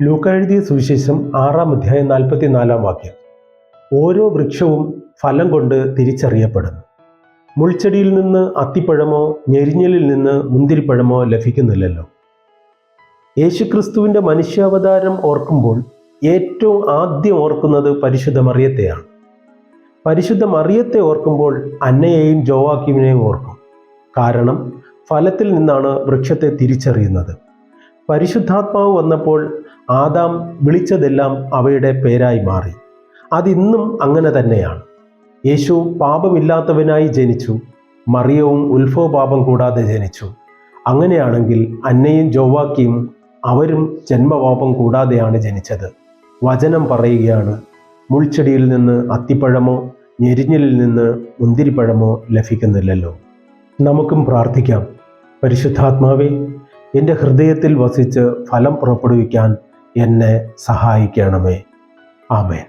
ലൂക്ക എഴുതിയ സുവിശേഷം 6-ാം അധ്യായം 44-ാം വാക്യം. ഓരോ വൃക്ഷവും ഫലം കൊണ്ട് തിരിച്ചറിയപ്പെടുന്നു. മുൾച്ചെടിയിൽ നിന്ന് അത്തിപ്പഴമോ ഞെരിഞ്ഞലിൽ നിന്ന് മുന്തിരിപ്പഴമോ ലഭിക്കുന്നില്ലല്ലോ. യേശുക്രിസ്തുവിൻ്റെ മനുഷ്യാവതാരം ഓർക്കുമ്പോൾ ഏറ്റവും ആദ്യം ഓർക്കുന്നത് പരിശുദ്ധ മറിയത്തെയാണ്. പരിശുദ്ധ മറിയത്തെ ഓർക്കുമ്പോൾ അന്നയെയും ജോവാക്കീമിനെയും ഓർക്കും. കാരണം ഫലത്തിൽ നിന്നാണ് വൃക്ഷത്തെ തിരിച്ചറിയുന്നത്. പരിശുദ്ധാത്മാവ് വന്നപ്പോൾ ആദാം വിളിച്ചതെല്ലാം അവയുടെ പേരായി മാറി. അതിന്നും അങ്ങനെ തന്നെയാണ്. യേശു പാപമില്ലാത്തവനായി ജനിച്ചു. മറിയവും ഉത്ഭവപാപം കൂടാതെ ജനിച്ചു. അങ്ങനെയാണെങ്കിൽ അന്നയും ജോവാക്കിയും അവരും ജന്മപാപം കൂടാതെയാണ് ജനിച്ചത്. വചനം പറയുകയാണ്, മുൾച്ചെടിയിൽ നിന്ന് അത്തിപ്പഴമോ ഞെരിഞ്ഞലിൽ നിന്ന് മുന്തിരിപ്പഴമോ ലഭിക്കുന്നില്ലല്ലോ. നമുക്കും പ്രാർത്ഥിക്കാം. പരിശുദ്ധാത്മാവേ, എൻ്റെ ഹൃദയത്തിൽ വസിച്ച് ഫലം പുറപ്പെടുവിക്കാൻ എന്നെ സഹായിക്കണമേ. ആമേൻ.